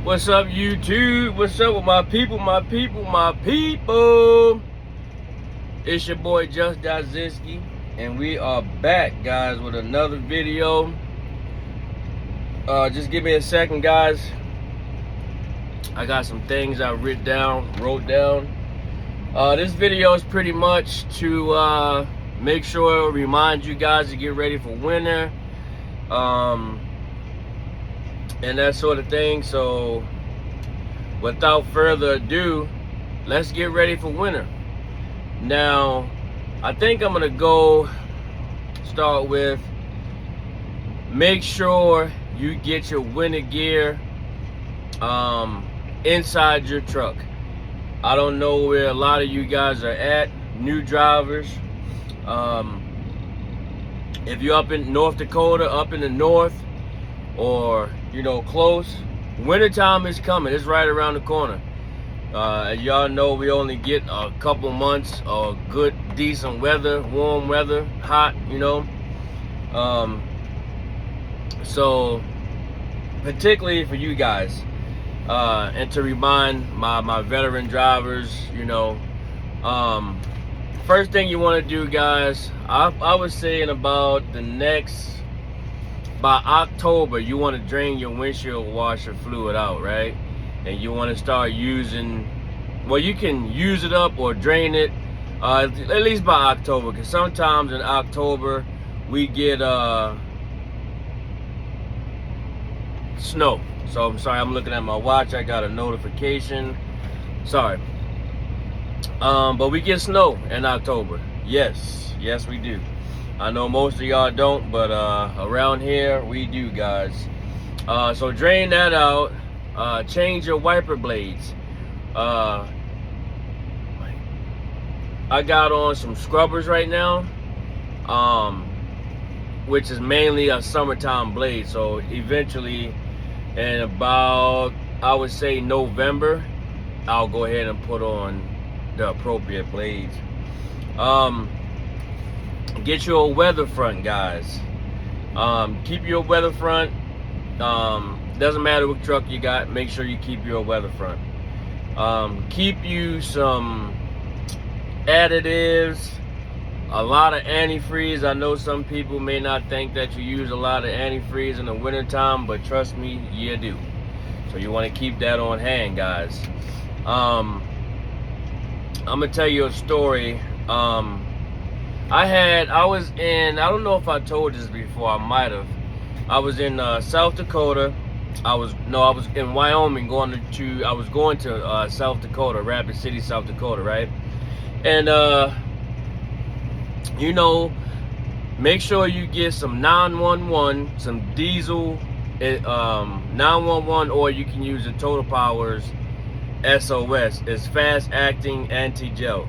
What's up, YouTube? What's up with my people, my people, my people? It's your boy Just Dazinski, and we are back, guys, with another video. Just give me a second, guys. I got some things I wrote down. This video is pretty much to make sure, remind you guys to get ready for winter. And that sort of thing. So without further ado, let's get ready for winter. Now, I think I'm gonna start with, make sure you get your winter gear inside your truck. I don't know where a lot of you guys are at, new drivers. If you're up in North Dakota, up in the north, or close, wintertime is coming. It's right around the corner. As y'all know, we only get a couple months of good, decent weather, warm weather, hot, so particularly for you guys, and to remind my veteran drivers, first thing you want to do, guys, I was saying about by October, you want to drain your windshield washer fluid out, right? And you want to start using, well, you can use it up or drain it, at least by October, because sometimes in October we get snow. So I'm sorry, I'm looking at my watch. I got a notification. Sorry. But we get snow in October. Yes, we do. I know most of y'all don't, but around here we do, guys. So drain that out. Change your wiper blades. I got on some scrubbers right now, which is mainly a summertime blade. So eventually, in about, I would say, November, I'll go ahead and put on the appropriate blades. Get your weather front, guys. Keep your weather front. Doesn't matter what truck you got, make sure you keep your weather front. Keep you some additives, a lot of antifreeze. I know some people may not think that you use a lot of antifreeze in the wintertime, but trust me, you do. So you want to keep that on hand, guys. I'm gonna tell you a story. I was in, I don't know if I told this before, I might have. I was in South Dakota. I was in Wyoming I was going to South Dakota, Rapid City, South Dakota, right? And make sure you get some 911, some diesel 911, or you can use the Total Powers SOS. It's fast acting anti-gel.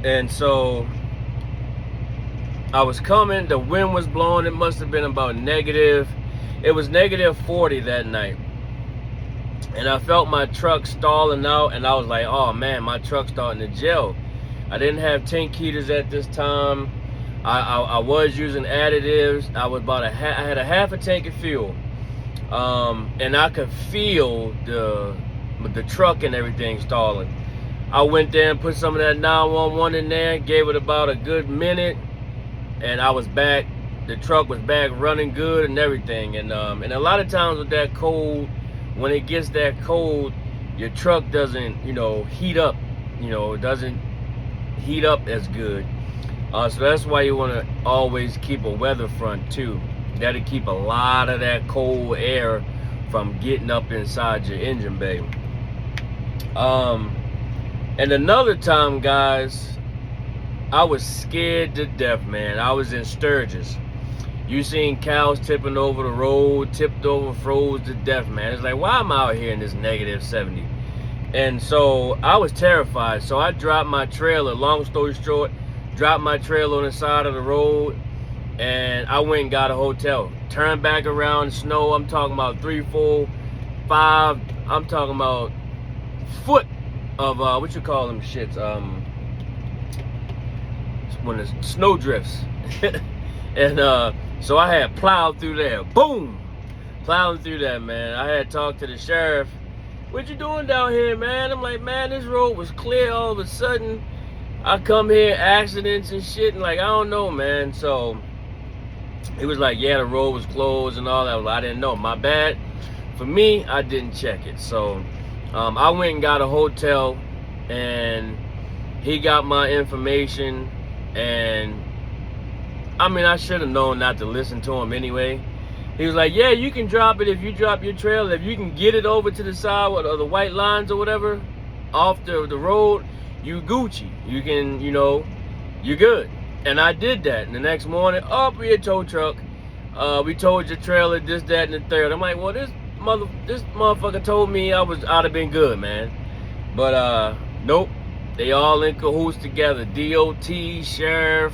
And so I was coming, the wind was blowing, it must have been about it was -40 that night. And I felt my truck stalling out, and I was like, oh man, my truck's starting to gel. I didn't have tank heaters at this time. I was using additives. I had a half a tank of fuel. And I could feel the truck and everything stalling. I went there and put some of that 911 in there, gave it about a good minute, and I was back. The truck was back running good and everything. And a lot of times with that cold, when it gets that cold, your truck doesn't, heat up. It doesn't heat up as good. So that's why you want to always keep a weather front too. That'll keep a lot of that cold air from getting up inside your engine bay. And another time, guys, I was scared to death, man. I was in Sturgis. You seen cows tipping over the road, tipped over, froze to death, man. It's like, why am I out here in this -70? And so I was terrified. So I dropped my trailer, long story short, dropped my trailer on the side of the road, and I went and got a hotel. Turned back around, snow, I'm talking about 3, 4, 5, I'm talking about foot of, what you call them shits? When the snow drifts. And so I had plowed through there, boom. plowing through that, man. I had talked to the sheriff. What you doing down here, man? I'm like, man, this road was clear. All of a sudden, I come here, accidents and shit, and like, I don't know, man. So he was like, yeah, the road was closed and all that. Well, I didn't know. My bad. For me, I didn't check it. So I went and got a hotel, and he got my information, and I mean, I should have known not to listen to him anyway. He was like, yeah, you can drop it if you drop your trailer. If you can get it over to the side or the white lines or whatever, off the road, you Gucci. You can, you know, you're good. And I did that. And the next morning, we had tow truck. We towed your trailer, this, that, and the third. I'm like, well, this motherfucker told me I'd have been good, man. But nope. They all in cahoots together. DOT, sheriff,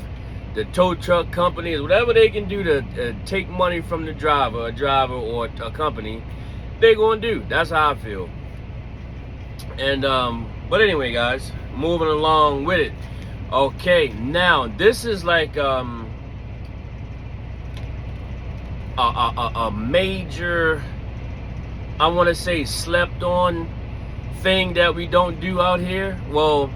the tow truck companies, whatever they can do to take money from the driver, or a company, they're gonna do. That's how I feel. And but anyway, guys, moving along with it. Okay, now this is like a major, I want to say, slept on thing that we don't do out here. Well,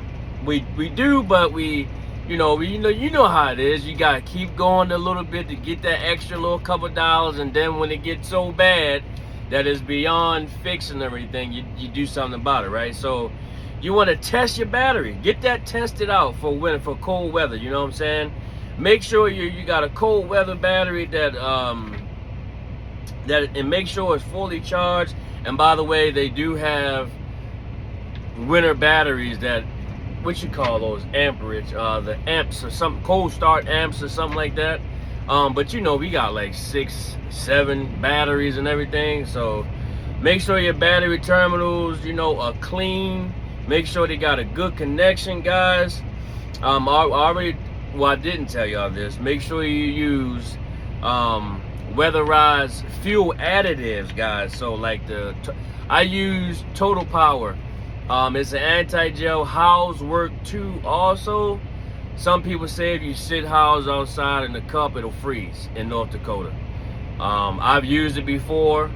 we do, but you know how it is. You gotta keep going a little bit to get that extra little couple dollars, and then when it gets so bad that it's beyond fixing everything, you do something about it, right? So you want to test your battery. Get that tested out for cold weather. You know what I'm saying? Make sure you got a cold weather battery that and make sure it's fully charged. And by the way, they do have winter batteries that, what you call those, amperage, the amps or something, cold start amps or something like that. But you know, we got like 6, 7 batteries and everything. So make sure your battery terminals, you know, are clean. Make sure they got a good connection, guys. I didn't tell y'all this. Make sure you use weatherized fuel additives, guys. So like I use Total Power. It's an anti-gel. Howes work too also. Some people say if you sit Howes outside in the cup, it'll freeze in North Dakota. I've used it before.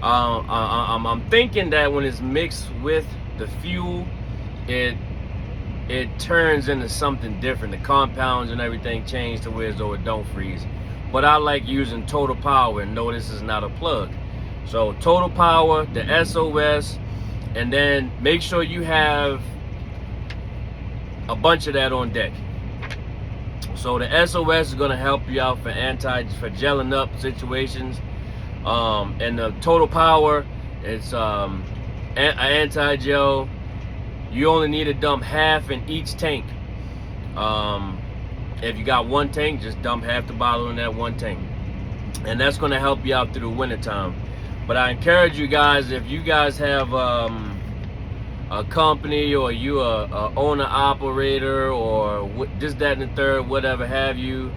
I'm thinking that when it's mixed with the fuel, it turns into something different. The compounds and everything change to where as though it don't freeze. But I like using Total Power, and no, this is not a plug. So Total Power, the SOS, and then make sure you have a bunch of that on deck. So the SOS is going to help you out for gelling up situations, and the Total Power, it's anti-gel. You only need to dump half in each tank. If you got one tank, just dump half the bottle in that one tank, and that's going to help you out through the winter time. But I encourage you guys, if you guys have a company, or you a owner operator, or this, that, and the third, whatever have you,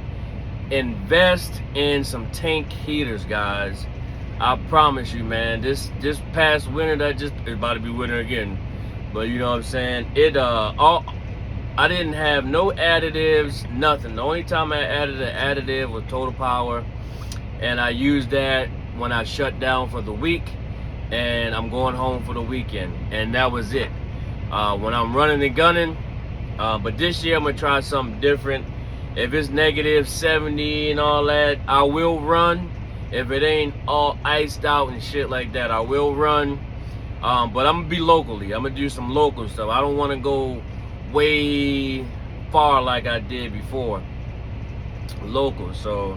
invest in some tank heaters, guys. I promise you, man, this past winter, that just is about to be winter again. But you know what I'm saying? I didn't have no additives, nothing. The only time I added an additive was Total Power, and I used that when I shut down for the week, and I'm going home for the weekend, and that was it. When I'm running and gunning, but this year I'm gonna try something different. If it's negative 70 and all that, I will run. If it ain't all iced out and shit like that, I will run. But I'm gonna be locally. I'm gonna do some local stuff. I don't want to go way far like I did before. Local. So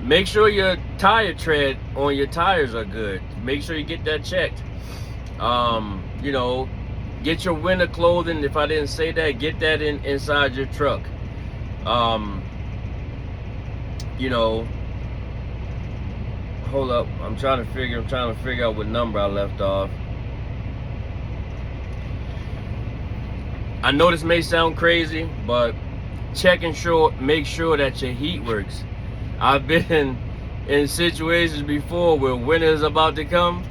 make sure your tire tread on your tires are good. Make sure you get that checked. You know, get your winter clothing. If I didn't say that, get that inside your truck. You know, hold up. I'm trying to figure out what number I left off. I know this may sound crazy, but make sure that your heat works. I've been in situations before where winter is about to come,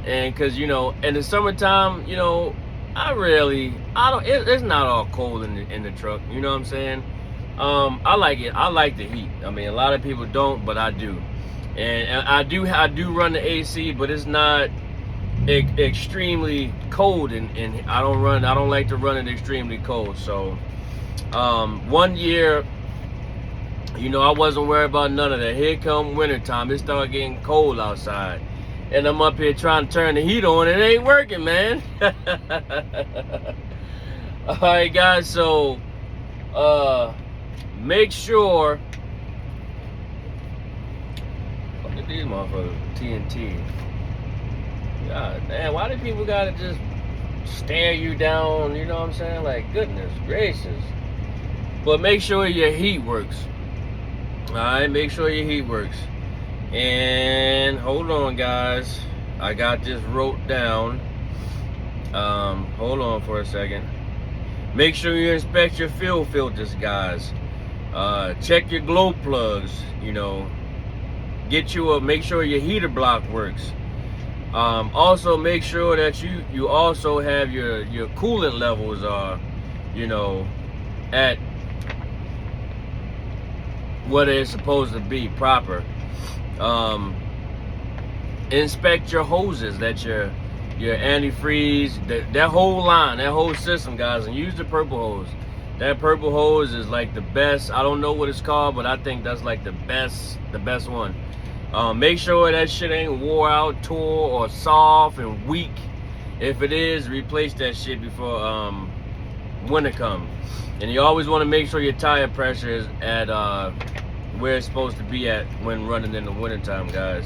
and because, you know, in the summertime, you know, it's not all cold in the truck, you know what I'm saying? I like it. I like the heat. I mean, a lot of people don't, but I do. And I do run the AC, but it's not extremely cold, and I don't like to run it extremely cold. So 1 year, I wasn't worried about none of that. Here come wintertime, it started getting cold outside, and I'm up here trying to turn the heat on. It ain't working, man. All right, guys. So make sure. Look at these motherfuckers, TNT. God damn, why do people gotta just stare you down? You know what I'm saying? Like, goodness gracious. But make sure your heat works. Alright, make sure your heat works. And hold on, guys. I got this wrote down. Hold on for a second. Make sure you inspect your fuel filters, guys. Check your glow plugs. Make sure your heater block works. Also make sure that you also have your coolant levels are, at what it's supposed to be proper. Inspect your hoses, that your antifreeze, that whole line, that whole system, guys, and use the purple hose. That purple hose is like the best. I don't know what it's called, but I think that's like the best one. Make sure that shit ain't wore out, tore, or soft and weak. If it is, replace that shit before winter comes. And you always want to make sure your tire pressure is at where it's supposed to be at when running in the wintertime, guys.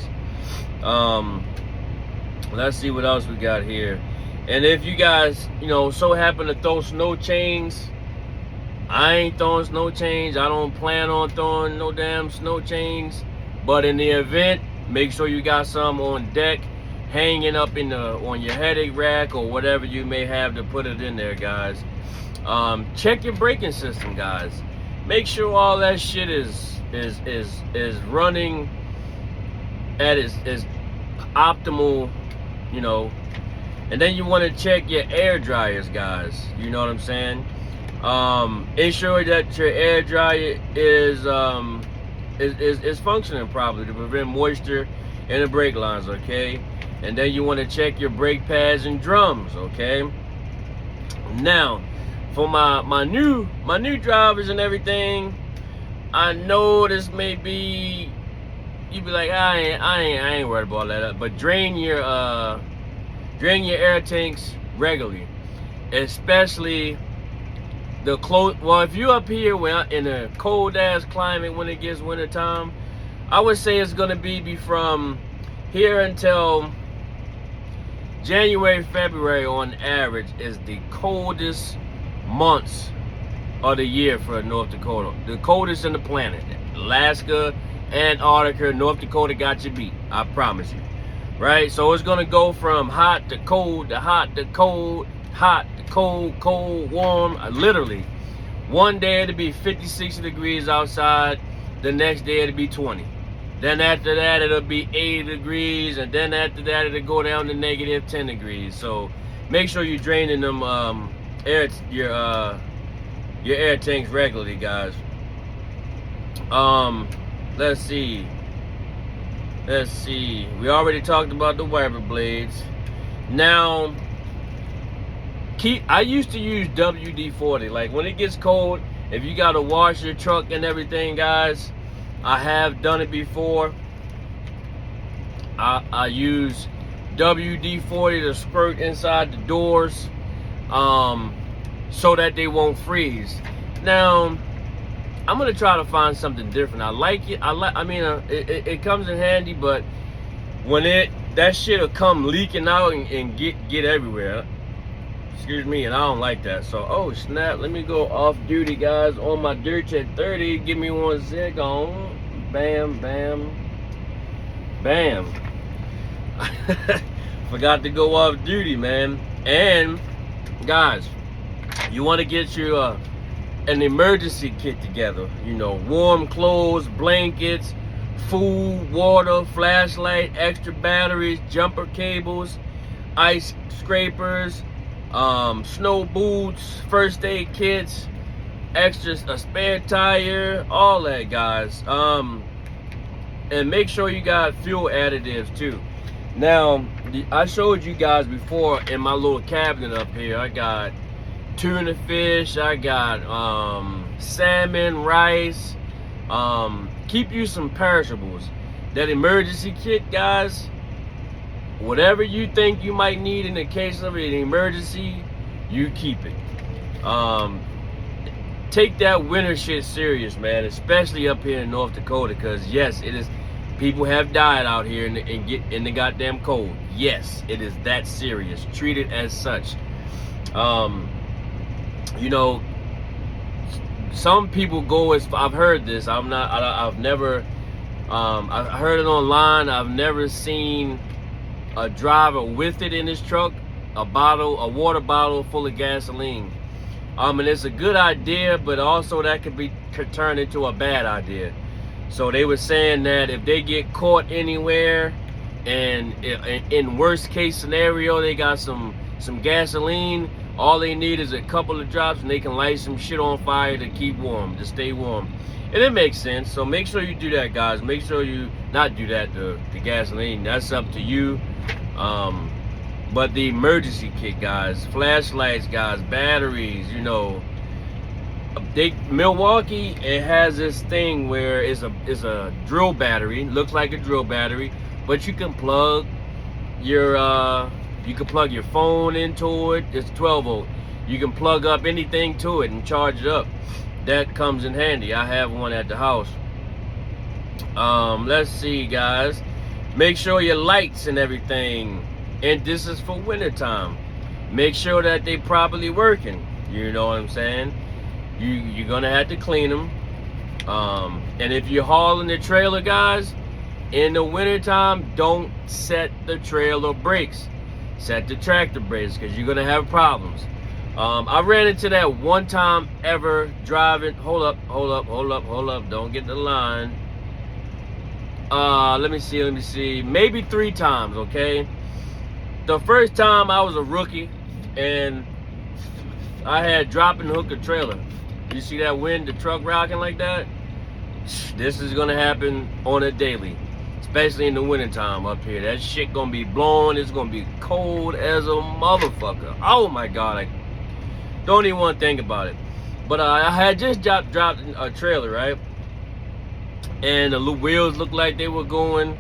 Let's see what else we got here. And if you guys, so happen to throw snow chains, I ain't throwing snow chains. I don't plan on throwing no damn snow chains. But in the event, make sure you got some on deck, hanging up on your headache rack or whatever you may have to put it in there, guys. Check your braking system, guys. Make sure all that shit is running at its optimal, And then you want to check your air dryers, guys. You know what I'm saying? Ensure that your air dryer is functioning properly to prevent moisture in the brake lines, okay? And then you want to check your brake pads and drums, okay? Now, for my new drivers and everything, I know this may be, you be like, I ain't worried about that, but drain your air tanks regularly, especially if you're up here in a cold ass climate when it gets winter time, I would say it's gonna be from here until January, February on average is the coldest months of the year for North Dakota. The coldest in the planet. Alaska, Antarctica, North Dakota got you beat. I promise you. Right? So it's gonna go from hot to cold to hot to cold, hot to cold, cold, warm. Literally. One day it'll be 50, 60 degrees outside. The next day it'll be 20. Then after that it'll be 80 degrees, and then after that it'll go down to negative 10 degrees. So make sure you're draining them your air tanks regularly, guys. Let's see. We already talked about the wiper blades. Now, I used to use WD-40. Like when it gets cold, if you gotta wash your truck and everything, guys, I have done it before. I use WD-40 to squirt inside the doors, so that they won't freeze. Now, I'm gonna try to find something different. I like it. It comes in handy, but when that shit'll come leaking out and get everywhere. Excuse me, and I don't like that. So, oh snap! Let me go off duty, guys, on my dirt at 30. Give me 1 sec on. Bam, bam, bam. Forgot to go off duty, man. And guys, you want to get your an emergency kit together. Warm clothes, blankets, food, water, flashlight, extra batteries, jumper cables, ice scrapers, snow boots, first aid kits, a spare tire, all that, guys. And make sure you got fuel additives too. Now, I showed you guys before in my little cabinet up here, I got tuna fish, I got salmon, rice, keep you some perishables. That emergency kit, guys, whatever you think you might need in the case of an emergency, you keep it. Take that winter shit serious, man, especially up here in North Dakota, because yes, it is. People have died out here in the goddamn cold. Yes, it is that serious. Treat it as such. You know, some people go as I've heard this. I've never. I heard it online. I've never seen a driver with it in his truck, a water bottle full of gasoline. And it's a good idea, but also that could turn into a bad idea. So they were saying that if they get caught anywhere, and in worst case scenario, they got some gasoline, all they need is a couple of drops and they can light some shit on fire to keep warm, to stay warm. And it makes sense. So make sure you do that, guys. Make sure you not do that, the gasoline. That's up to you. But the emergency kit, guys, flashlights, guys, batteries, you know. Milwaukee, it has this thing where it's a drill battery, looks like a drill battery, but you can plug your phone into it. It's 12 volt. You can plug up anything to it and charge it up. That comes in handy. I have one at the house. Let's see, guys. Make sure your lights and everything, and this is for winter time, make sure that they properly working. You know what I'm saying? You're gonna have to clean them. And if you're hauling the trailer, guys, in the wintertime, don't set the trailer brakes. Set the tractor brakes, because you're gonna have problems. I ran into that one time ever driving. Hold up. Don't get the line. Let me see. Maybe 3 times, okay? The first time I was a rookie and I had drop and hook a trailer. You see that wind, the truck rocking like that? This is gonna happen on a daily, especially in the wintertime up here. That shit gonna be blowing. It's gonna be cold as a motherfucker. Oh my God, I don't even want to think about it. But I had just dropped a trailer, right? And the wheels looked like they were going.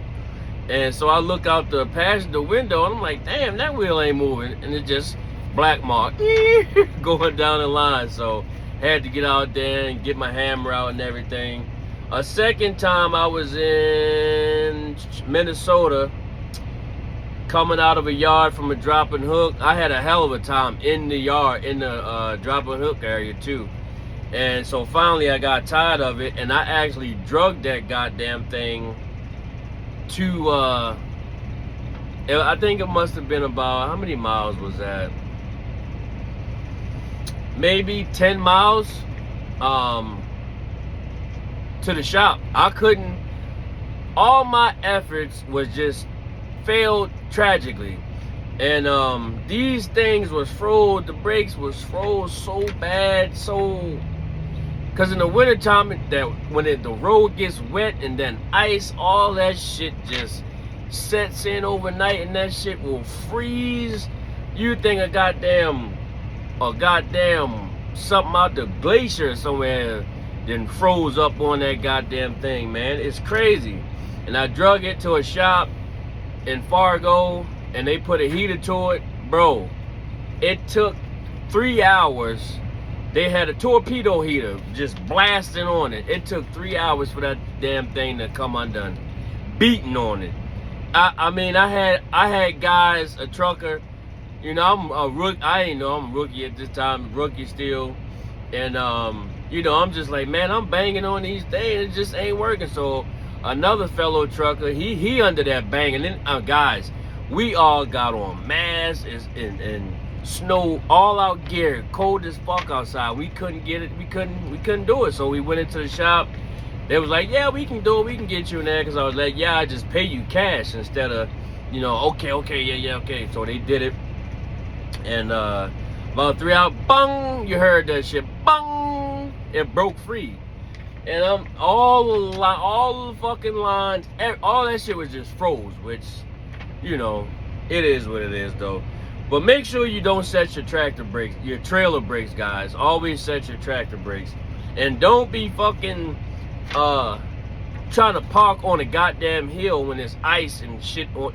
And so I look out the passenger window and I'm like, damn, that wheel ain't moving. And it just black mark going down the line. So had to get out there and get my hammer out and everything. A second time I was in Minnesota, coming out of a yard from a drop and hook. I had a hell of a time in the yard, in the drop and hook area too. And so finally I got tired of it, and I actually drugged that goddamn thing to, I think it must have been about, how many miles was that? Maybe 10 miles to the shop. I couldn't, all my efforts was just failed tragically. And these things was froze, the brakes was froze so bad, so, because in the wintertime, when the road gets wet and then ice, all that shit just sets in overnight and that shit will freeze. You think a goddamn something out the glacier somewhere then froze up on that goddamn thing, man. It's crazy. And I drug it to a shop in Fargo and they put a heater to it. Bro, it took 3 hours. They had a torpedo heater just blasting on it. It took 3 hours for that damn thing to come undone. Beating on it. I mean, I had guys, a trucker, you know, I'm a rookie. I ain't know I'm a rookie at this time, rookie still. And you know, I'm just like, man, I'm banging on these things, it just ain't working. So another fellow trucker, he under that banging. And guys, we all got on masks and snow, all out gear, cold as fuck outside. We couldn't get it, we couldn't do it. So we went into the shop. They was like, yeah, we can do it, we can get you in there. Because I was like, yeah, I just pay you cash instead of, you know, okay, yeah, okay. So they did it. And about 3 hours, bang, you heard that shit, bang, it broke free. and I'm all the fucking lines, all that shit was just froze, which, you know, it is what it is though. But make sure you don't set your tractor brakes, your trailer brakes, guys. Always set your tractor brakes. And don't be fucking trying to park on a goddamn hill when there's ice and shit on.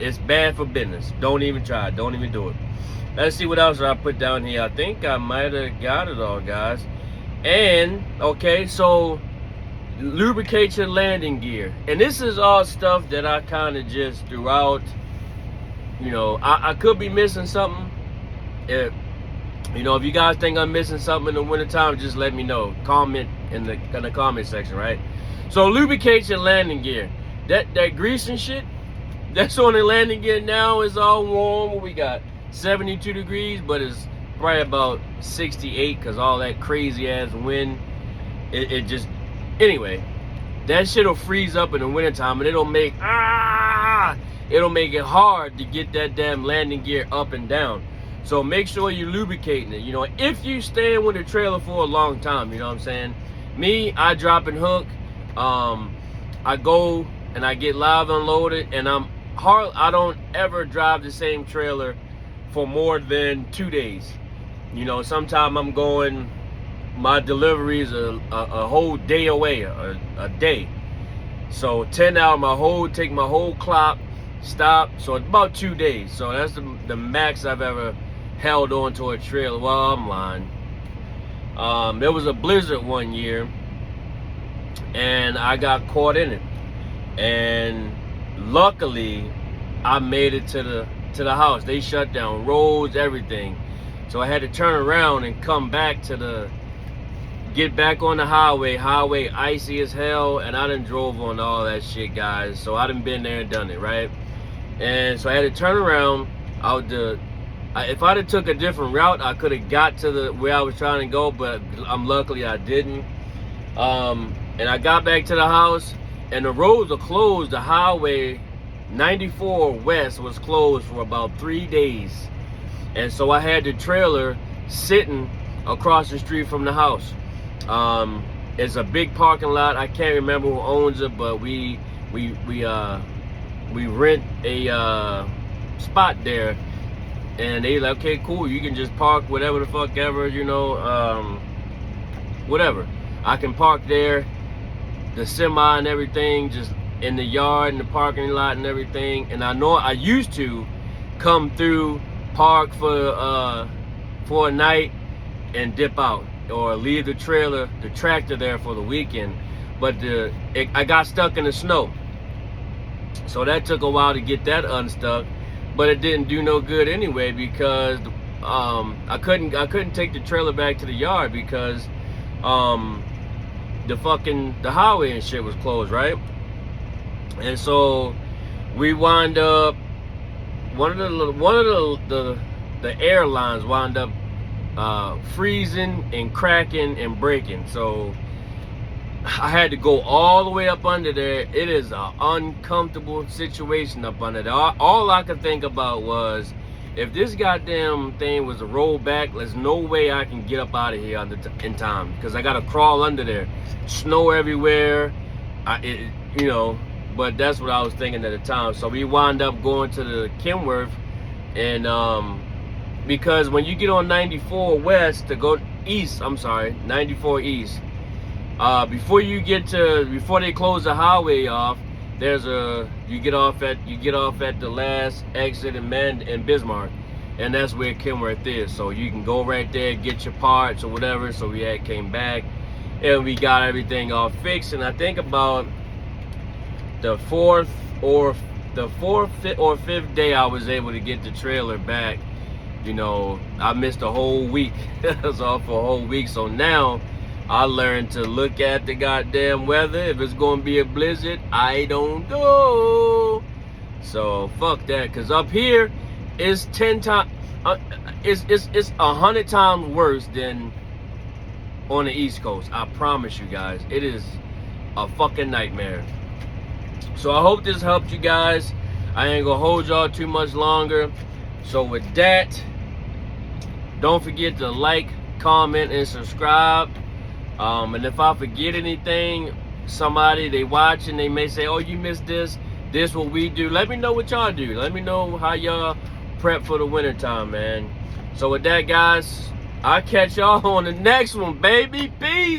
It's bad for business. Don't even try it. Don't even do it. Let's see what else I put down here. I think I might have got it all, guys. And, okay, so lubricate your landing gear. And this is all stuff that I kind of just threw out. You know, I could be missing something. If you guys think I'm missing something in the wintertime, just let me know. Comment in the comment section, right? So lubricate your landing gear. That grease and shit that's on the landing gear now is all warm. What we got? 72 degrees, but it's probably about 68 because all that crazy ass wind. It just, anyway, that shit'll freeze up in the wintertime and it'll make it hard to get that damn landing gear up and down. So make sure you're lubricating it. You know, if you stay with a trailer for a long time, you know what I'm saying? Me, I drop and hook. I go and I get live unloaded, and I don't ever drive the same trailer for more than 2 days. You know, sometimes I'm going, my delivery is a whole day away, a day. So 10 hours, take my whole clock, stop. So it's about 2 days. So that's the max I've ever held on to a trailer. Well, I'm lying. There was a blizzard one year, and I got caught in it. And luckily, I made it to the house. They shut down roads, everything. So I had to turn around and come back get back on the highway icy as hell, and I done drove on all that shit, guys. So I done been there and done it, right? And so I had to turn around. If I'd have took a different route, I could have got to where I was trying to go, but luckily I didn't. And I got back to the house, and the roads are closed. The highway 94 West was closed for about 3 days. And so I had the trailer sitting across the street from the house. It's a big parking lot. I can't remember who owns it, but we rent a spot there, and they like, okay, cool, you can just park whatever the fuck ever, you know, whatever. I can park there, the semi and everything, just in the yard and the parking lot and everything. And I know I used to come through, park for a night and dip out, or leave the tractor there for the weekend. But I got stuck in the snow, so that took a while to get that unstuck. But it didn't do no good anyway, because I couldn't take the trailer back to the yard because the highway and shit was closed, right? And so we wind up, one of the airlines wound up freezing and cracking and breaking. So I had to go all the way up under there. It is an uncomfortable situation up under there. All I could think about was, if this goddamn thing was to roll back, there's no way I can get up out of here in time, because I gotta crawl under there. Snow everywhere, you know. But that's what I was thinking at the time. So we wound up going to the Kenworth, and because when you get on 94 West to go east, 94 East, before they close the highway off, you get off at the last exit in Bismarck, and that's where Kenworth is. So you can go right there, get your parts or whatever. So we came back, and we got everything all fixed. And I think about the fourth or fifth day I was able to get the trailer back. You know, I missed a whole week. I was off for a whole week. So now I learned to look at the goddamn weather. If it's gonna be a blizzard, I don't go. So fuck that, because up here it's 10 times, it's 100 times worse than on the East Coast. I promise you guys, it is a fucking nightmare. So I hope this helped you guys. I ain't gonna hold y'all too much longer. So with that, don't forget to like, comment, and subscribe. And if I forget anything, somebody they watch and they may say, oh, you missed this. This what we do. Let me know what y'all do. Let me know how y'all prep for the winter time, man. So with that, guys, I'll catch y'all on the next one, baby. Peace.